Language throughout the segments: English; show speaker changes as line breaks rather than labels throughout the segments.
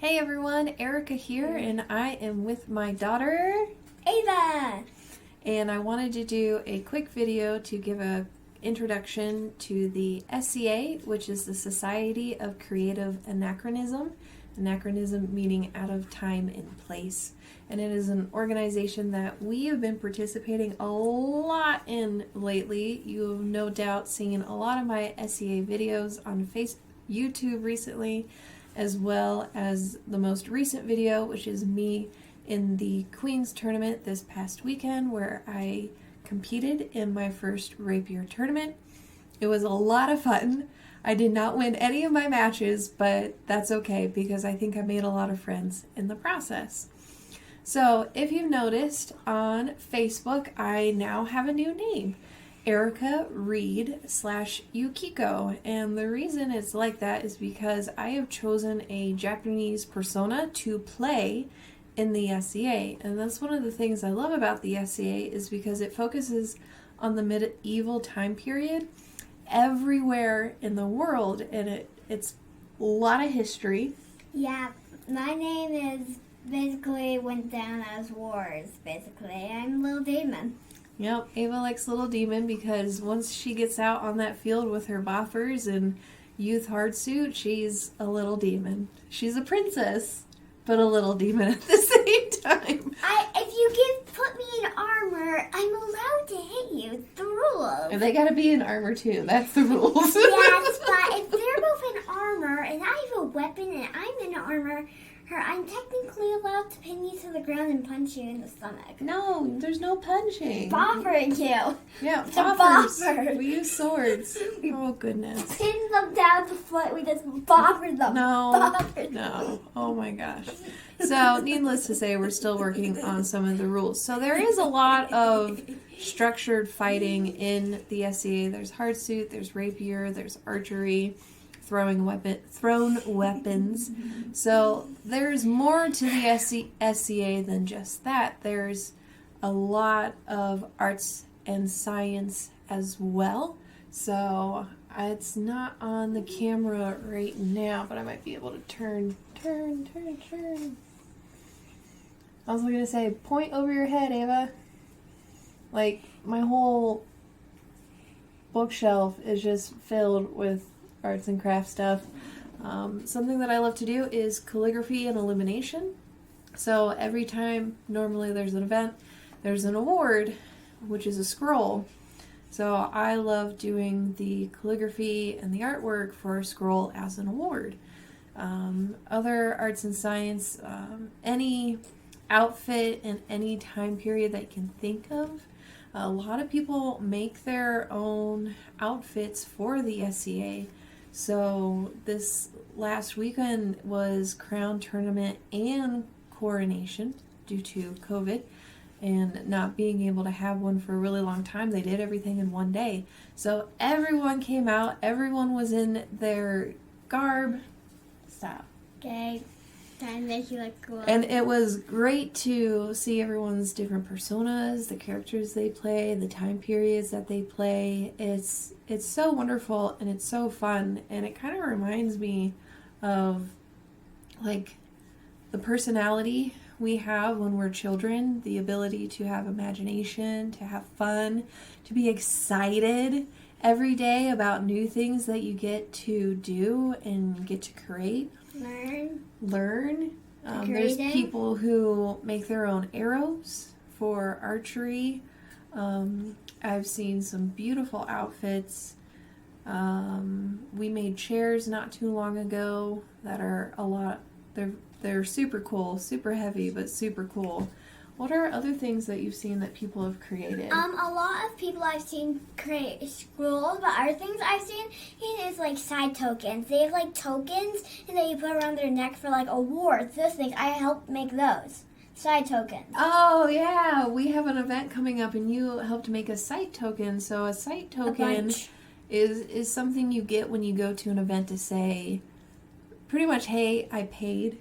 Hey everyone, Erica here, and I am with my daughter,
Ava!
And I wanted to do a quick video to give an introduction to the SCA, which is the Society of Creative Anachronism. Anachronism meaning out of time and place. And it is an organization that we have been participating a lot in lately. You have no doubt seen a lot of my SCA videos on YouTube recently, as well as the most recent video, which is me in the Queen's Tournament this past weekend, where I competed in my first rapier tournament. It was a lot of fun. I did not win any of my matches, but that's okay because I think I made a lot of friends in the process. So if you've noticed on Facebook, I now have a new name. Erica Reed / Yukiko, and the reason it's like that is because I have chosen a Japanese persona to play in the SCA, and that's one of the things I love about the SCA is because it focuses on the medieval time period everywhere in the world, and it's a lot of history.
Yeah, my name is basically went down as wars, basically. I'm Little Demon.
Yep, Ava likes Little Demon because once she gets out on that field with her boffers and youth hardsuit, she's a little demon. She's a princess, but a little demon at the same time.
If you put me in armor, I'm allowed to hit you. It's the rules.
And they gotta be in armor too. That's the rules.
Yes, but if they're both in armor and I have a weapon and I'm in armor, I'm technically allowed to pin you to the ground and punch you in the stomach.
No, there's no punching.
Boffering you.
Yeah,
boffers.
We use swords. Oh, goodness.
Pin them down the foot. We just boffer them.
No. Oh, my gosh. So, needless to say, we're still working on some of the rules. So, there is a lot of structured fighting in the SCA. There's hardsuit, there's rapier, there's archery, thrown weapons. So there's more to the SCA than just that. There's a lot of arts and science as well. So it's not on the camera right now, but I might be able to turn. I was going to say, point over your head, Ava. Like, my whole bookshelf is just filled with arts and craft stuff. Something that I love to do is calligraphy and illumination. So every time normally there's an event, there's an award, which is a scroll. So I love doing the calligraphy and the artwork for a scroll as an award. Other arts and science, any outfit in any time period that you can think of. A lot of people make their own outfits for the SCA. So this last weekend was crown tournament and coronation due to COVID and not being able to have one for a really long time. They did everything in one day. So everyone came out. Everyone was in their garb. Stop.
Okay. Trying to make you look cool.
And it was great to see everyone's different personas, the characters they play, the time periods that they play. It's so wonderful and it's so fun, and it kind of reminds me of like the personality we have when we're children, the ability to have imagination, to have fun, to be excited every day about new things that you get to do and get to create. Learn. There's people who make their own arrows for archery. I've seen some beautiful outfits. We made chairs not too long ago that are they're super cool, super heavy, but super cool. What are other things that you've seen that people have created?
A lot of people I've seen create scrolls, but other things I've seen is like side tokens. They have like tokens and that you put around their neck for like awards. Those things, I helped make those. Side tokens.
Oh yeah, we have an event coming up and you helped make a site token. So a site token is something you get when you go to an event to say pretty much, hey, I paid.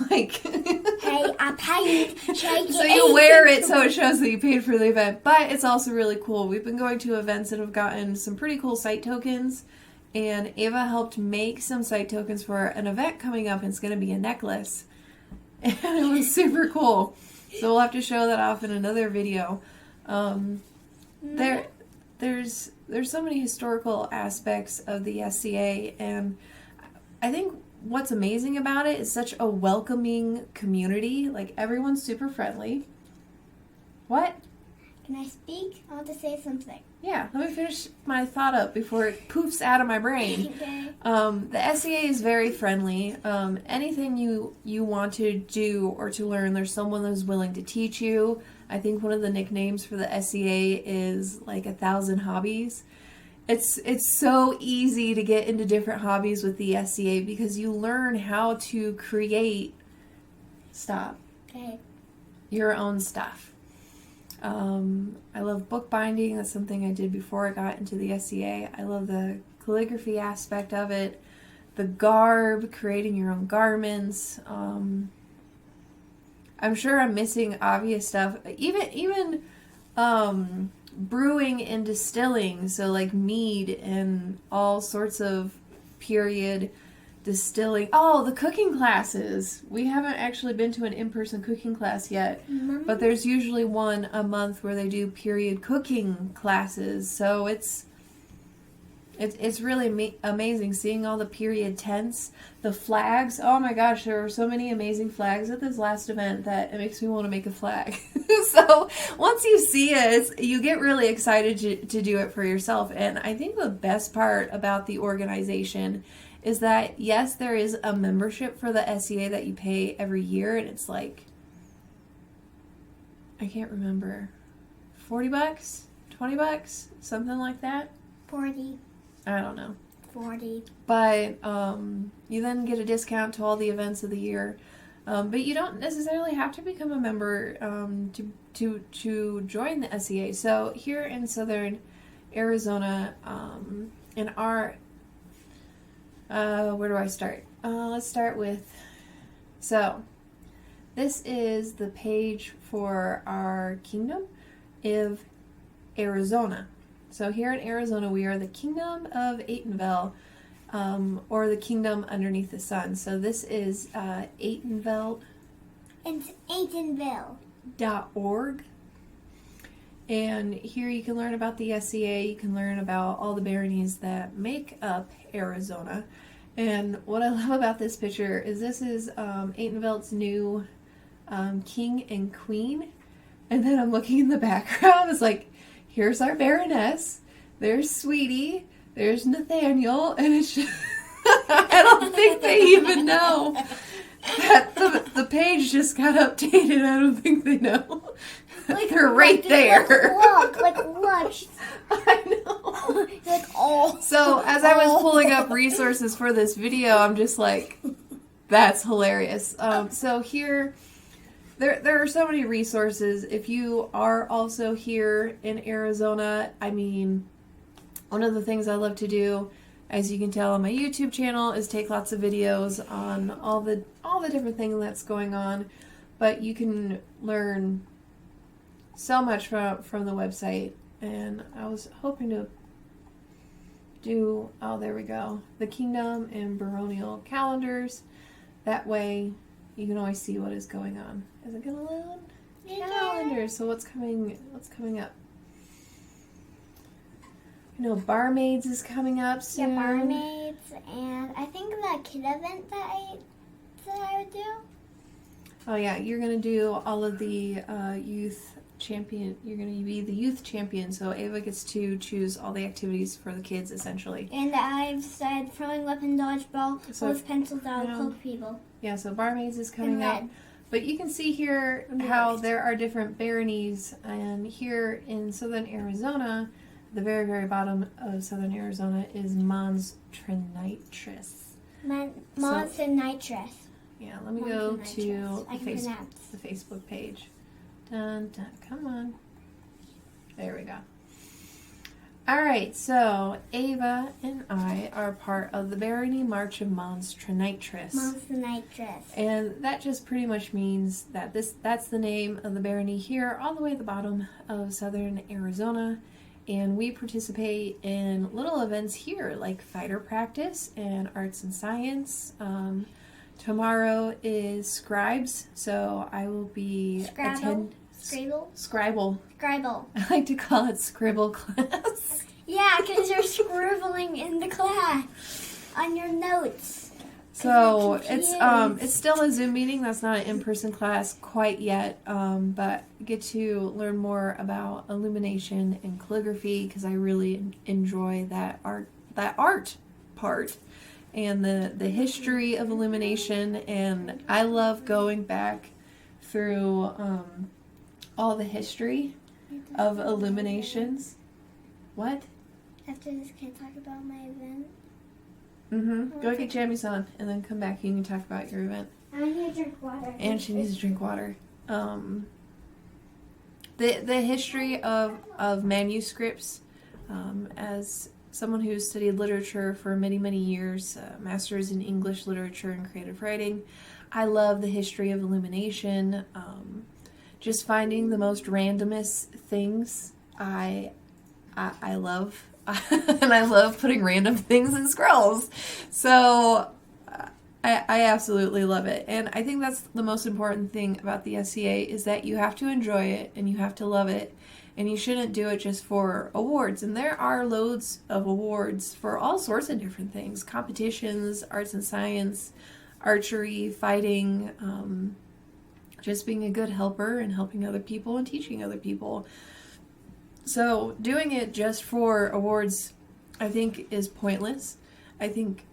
Like,
hey, I paid.
So you wear it so it shows that you paid for the event. But it's also really cool. We've been going to events that have gotten some pretty cool site tokens, and Ava helped make some site tokens for an event coming up, and it's going to be a necklace. And it was super cool. So we'll have to show that off in another video. There's so many historical aspects of the SCA, and I think what's amazing about it is such a welcoming community. Like, everyone's super friendly. What?
Can I speak? I want to say something.
Yeah, let me finish my thought up before it poofs out of my brain.
Okay.
The SCA is very friendly. Anything you want to do or to learn, there's someone who's willing to teach you. I think one of the nicknames for the SCA is like 1,000 hobbies. It's so easy to get into different hobbies with the SCA because you learn how to create your own stuff. I love bookbinding. That's something I did before I got into the SCA. I love the calligraphy aspect of it, the garb, creating your own garments. I'm sure I'm missing obvious stuff. Even brewing and distilling, so like mead and all sorts of period distilling. Oh, the cooking classes. We haven't actually been to an in-person cooking class yet, but there's usually one a month where they do period cooking classes. So it's really amazing seeing all the period tents, the flags. Oh my gosh, there were so many amazing flags at this last event that it makes me want to make a flag. So once you see it, you get really excited to do it for yourself. And I think the best part about the organization is that, yes, there is a membership for the SCA that you pay every year, and it's like, I can't remember, $40, $20, something like that.
40.
I don't know.
40.
But you then get a discount to all the events of the year. But you don't necessarily have to become a member to join the SCA. So here in Southern Arizona, in our where do I start? Let's start with, so this is the page for our Kingdom of Arizona. So here in Arizona, we are the Kingdom of Aytonville, or the Kingdom Underneath the Sun. So this is Aytonville.
It's Aytonville.org.
And here you can learn about the SCA, you can learn about all the baronies that make up Arizona. And what I love about this picture is this is Aytonville's new king and queen. And then I'm looking in the background, it's like, here's our baroness, there's Sweetie, there's Nathaniel, and it's just, I don't think they even know that the page just got updated. I don't think they know. Like, they're right there.
Look.
I know.
Like, oh.
So as I was pulling up resources for this video, I'm just like, that's hilarious. So here, there are so many resources. If you are also here in Arizona, I mean, one of the things I love to do, as you can tell on my YouTube channel, is take lots of videos on all the different things that's going on. But you can learn so much from the website, and I was hoping to do, oh, there we go, the Kingdom and Baronial calendars. That way you can always see what is going on. Is it gonna load? Calendars. So what's coming up? You know, Barmaids is coming up soon.
Yeah, Barmaids, and I think the kid event that I would do.
Oh yeah, you're gonna do all of the youth champion. You're going to be the youth champion, so Ava gets to choose all the activities for the kids, essentially.
And I've said throwing weapon, dodgeball, with pencils that will cloak people.
Yeah, so Barmaids is coming up. But you can see here how there are different baronies, and here in Southern Arizona, the very, very bottom of Southern Arizona is Mons Trinitrus.
Mons Trinitrus.
Yeah, let me go to the Facebook page. Dun, dun, come on. There we go. Alright, so Ava and I are part of the Barony March of Mons Trinitrus.
Mons Trinitrus.
And that just pretty much means that that's the name of the barony here, all the way at the bottom of Southern Arizona. and we participate in little events here like fighter practice and arts and science. Tomorrow is scribes, so I will be Scribble. I like to call it scribble class.
Yeah, because you're scribbling in the class on your notes.
So it's still a Zoom meeting. That's not an in-person class quite yet, but get to learn more about illumination and calligraphy because I really enjoy that art part and the history of illumination, and I love going back through all the history of illuminations. What?
After this, can I talk about my event?
Go get Jamie-san and then come back. You can talk about your event.
I need to drink water.
And she needs to drink water. The history of manuscripts, as someone who's studied literature for many, many years, master's in English literature and creative writing, I love the history of illumination. Just finding the most randomest things I love. And I love putting random things in scrolls. So I absolutely love it. And I think that's the most important thing about the SCA is that you have to enjoy it and you have to love it. And you shouldn't do it just for awards. And there are loads of awards for all sorts of different things. Competitions, arts and science, archery, fighting, just being a good helper and helping other people and teaching other people. So doing it just for awards, I think, is pointless. I think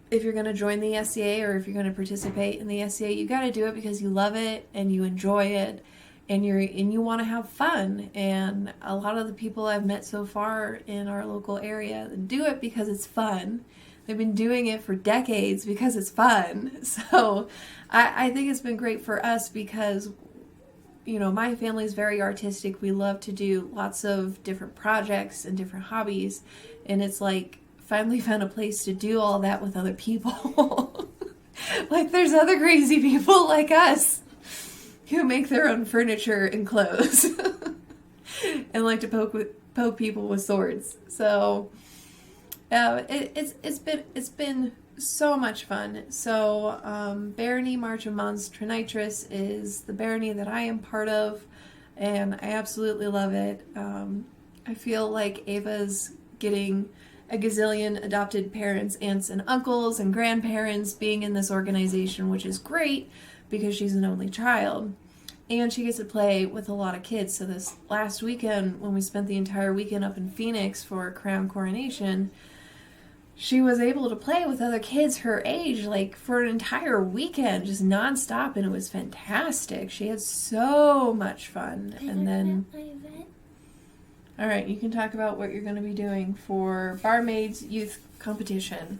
if you're going to join the SCA or if you're going to participate in the SCA, you got to do it because you love it and you enjoy it and you want to have fun. And a lot of the people I've met so far in our local area do it because it's fun. They've been doing it for decades because it's fun. So I think it's been great for us because, you know, my family is very artistic. We love to do lots of different projects and different hobbies. And it's like finally found a place to do all that with other people. Like there's other crazy people like us who make their own furniture and clothes and like to poke people with swords. So it's been so much fun. So Barony March of Mons Trinitris is the barony that I am part of, and I absolutely love it. I feel like Ava's getting a gazillion adopted parents, aunts and uncles and grandparents being in this organization, which is great because she's an only child. And she gets to play with a lot of kids. So this last weekend, when we spent the entire weekend up in Phoenix for Crown Coronation, she was able to play with other kids her age, like for an entire weekend, just nonstop, and it was fantastic. She had so much fun. And then, all right, you can talk about what you're going to be doing for Barmaid's Youth Competition.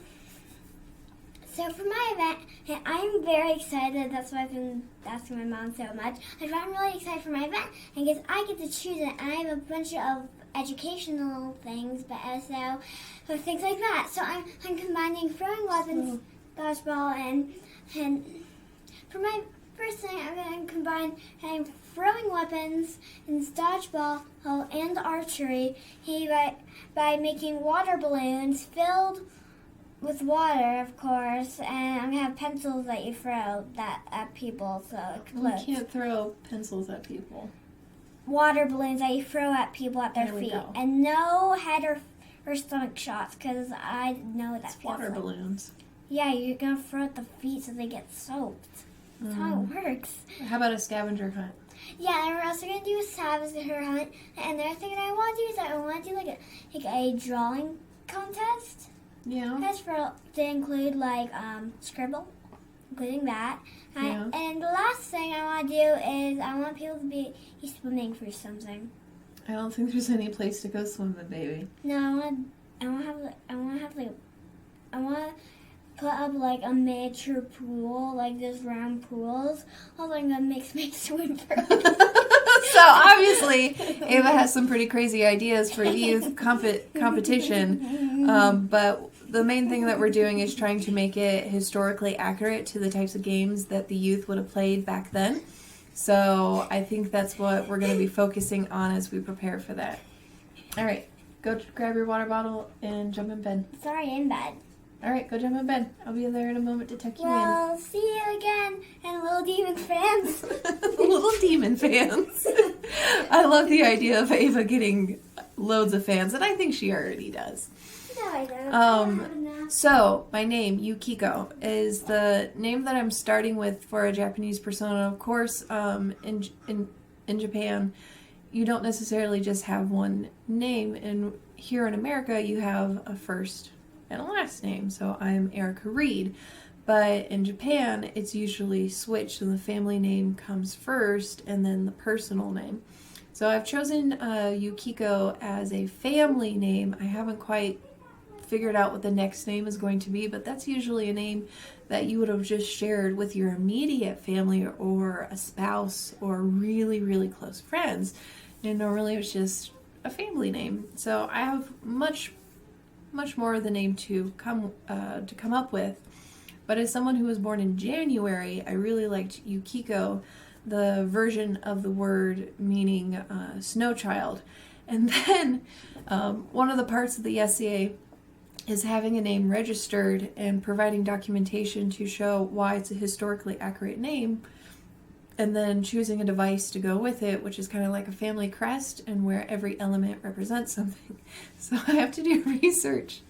So for my event, I'm very excited. That's why I've been asking my mom so much. I'm really excited for my event because I get to choose it, and I have a bunch of educational things, but also things like that. So I'm combining throwing weapons, dodgeball, and for my first thing, I'm going to combine throwing weapons and dodgeball and archery by making water balloons filled with water, of course, and I'm going to have pencils that you throw at people so it explodes.
You can't throw pencils at people.
Water balloons that you throw at people at their feet.
Go.
And no head or stomach shots, because I know that feels
water balloons.
Yeah, you're going to throw at the feet so they get soaked. That's how it works.
How about a scavenger hunt?
Yeah, and we're also going to do a scavenger hunt. And the other thing that I want to do is I want to do like a drawing contest.
Yeah.
That's to include like scribble, including that.
Yeah.
And the last thing I want to do is I want people to be swimming through something.
I don't think there's any place to go swimming, baby.
No, I want to put up like a miniature pool, like those round pools. All I'm gonna make swim through.
So obviously, Ava has some pretty crazy ideas for youth competition, but the main thing that we're doing is trying to make it historically accurate to the types of games that the youth would have played back then. So I think that's what we're going to be focusing on as we prepare for that. All right, go grab your water bottle and jump in bed.
It's already in bed.
All right, go jump in bed. I'll be there in a moment to tuck you
Well, see you again, and Little Demon fans.
Little demon fans. I love the idea of Ava getting loads of fans, and I think she already does.
No, I don't.
So, my name, Yukiko, is the name that I'm starting with for a Japanese persona. Of course, in Japan, you don't necessarily just have one name, and here in America, you have a first and a last name. So, I'm Erica Reed, but in Japan, it's usually switched, and the family name comes first, and then the personal name. So, I've chosen Yukiko as a family name. I haven't quite figured out what the next name is going to be, but that's usually a name that you would have just shared with your immediate family or a spouse or really, really close friends. And normally it's just a family name. So I have much more of the name to come up with. But as someone who was born in January, I really liked Yukiko, the version of the word meaning snow child. And then one of the parts of the SCA is having a name registered and providing documentation to show why it's a historically accurate name, and then choosing a device to go with it, which is kind of like a family crest and where every element represents something. So I have to do research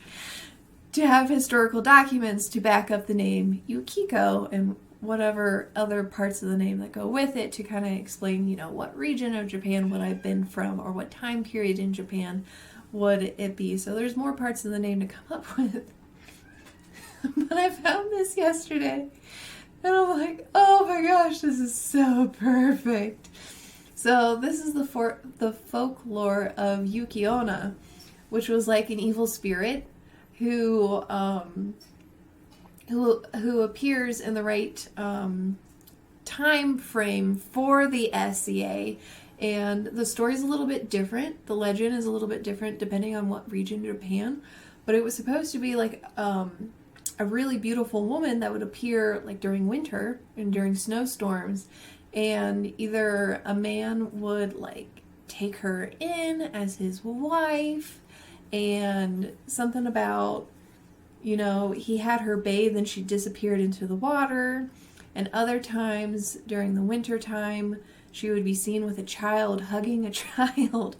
to have historical documents to back up the name Yukiko and whatever other parts of the name that go with it to kind of explain, what region of Japan would I've been from or what time period in Japan would it be. So there's more parts of the name to come up with. But I found this yesterday and I'm like, oh my gosh, this is so perfect. So this is the folklore of Yuki-onna, which was like an evil spirit who appears in the right time frame for the SCA. And the story's a little bit different. The legend is a little bit different depending on what region of Japan. But it was supposed to be like a really beautiful woman that would appear like during winter and during snowstorms. And either a man would like take her in as his wife, and something about, he had her bathe and she disappeared into the water. And other times during the winter time, she would be seen with a child hugging a child,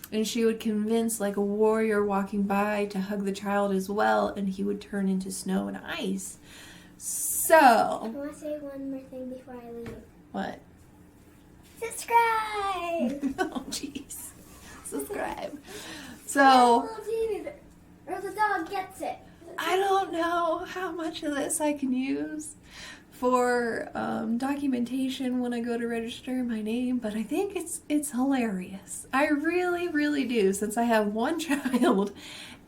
and she would convince like a warrior walking by to hug the child as well, and he would turn into snow and ice. So,
I want to say one more thing before I leave.
What?
Subscribe!
Oh, jeez. Subscribe. So,
or the dog gets it.
I don't know how much of this I can use for documentation when I go to register my name, but I think it's hilarious. I really, really do, since I have one child,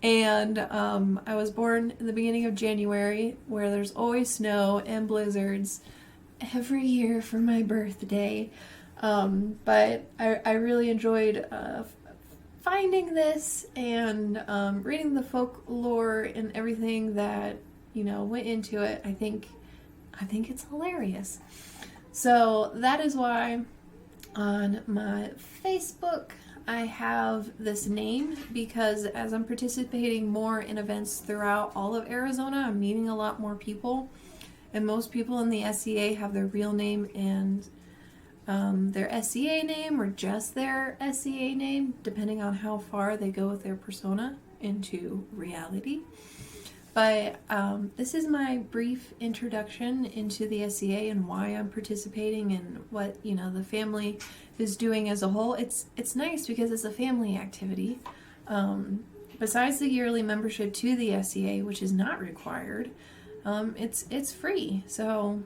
and I was born in the beginning of January, where there's always snow and blizzards every year for my birthday. But I really enjoyed finding this and reading the folklore and everything that went into it. I think it's hilarious. So that is why on my Facebook I have this name, because as I'm participating more in events throughout all of Arizona, I'm meeting a lot more people, and most people in the SCA have their real name and their SCA name or just their SCA name, depending on how far they go with their persona into reality. But this is my brief introduction into the SCA and why I'm participating and what the family is doing as a whole. It's nice because it's a family activity. Besides the yearly membership to the SCA, which is not required, it's free. So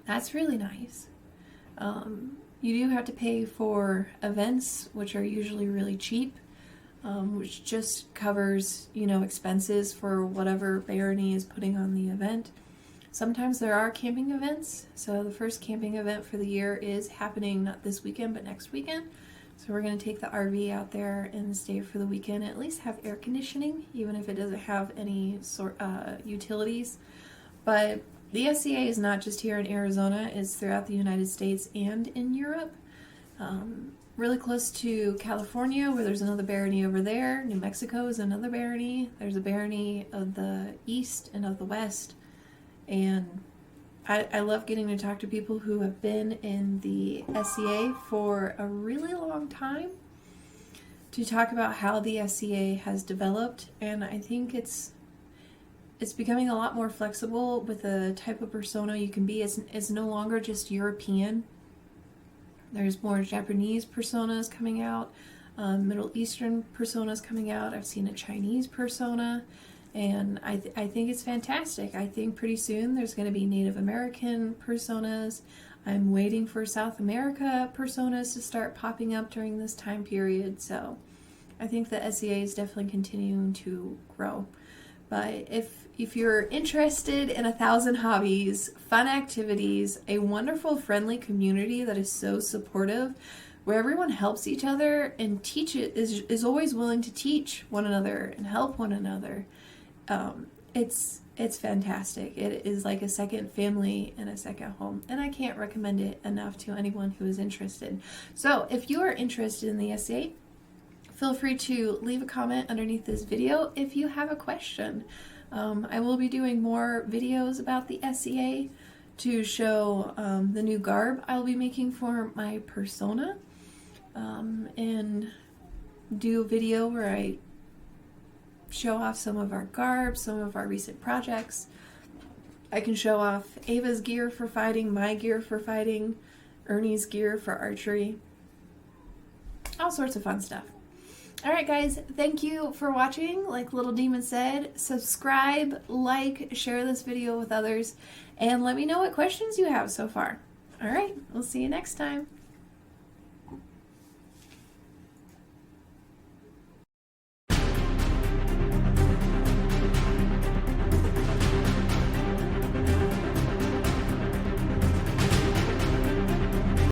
that's really nice. You do have to pay for events, which are usually really cheap. Which just covers, expenses for whatever barony is putting on the event. Sometimes there are camping events. So the first camping event for the year is happening not this weekend, but next weekend. So we're going to take the RV out there and stay for the weekend, at least have air conditioning, even if it doesn't have any utilities. But the SCA is not just here in Arizona, it's throughout the United States and in Europe. really close to California, where there's another barony over there. New Mexico is another barony. There's a barony of the east and of the west. And I love getting to talk to people who have been in the SCA for a really long time to talk about how the SCA has developed. And I think it's becoming a lot more flexible with the type of persona you can be. It's no longer just European. There's more Japanese personas coming out, Middle Eastern personas coming out. I've seen a Chinese persona, and I think it's fantastic. I think pretty soon there's going to be Native American personas. I'm waiting for South America personas to start popping up during this time period. So I think the SCA is definitely continuing to grow. But if you're interested in 1,000 hobbies, fun activities, a wonderful, friendly community that is so supportive, where everyone helps each other and is always willing to teach one another and help one another, it's fantastic. It is like a second family and a second home, and I can't recommend it enough to anyone who is interested. So if you are interested in the SCA, feel free to leave a comment underneath this video if you have a question. I will be doing more videos about the SCA to show the new garb I'll be making for my persona, and do a video where I show off some of our garb, some of our recent projects. I can show off Ava's gear for fighting, my gear for fighting, Ernie's gear for archery, all sorts of fun stuff. Alright guys, thank you for watching. Like Little Demon said, subscribe, like, share this video with others, and let me know what questions you have so far. Alright, we'll see you next time.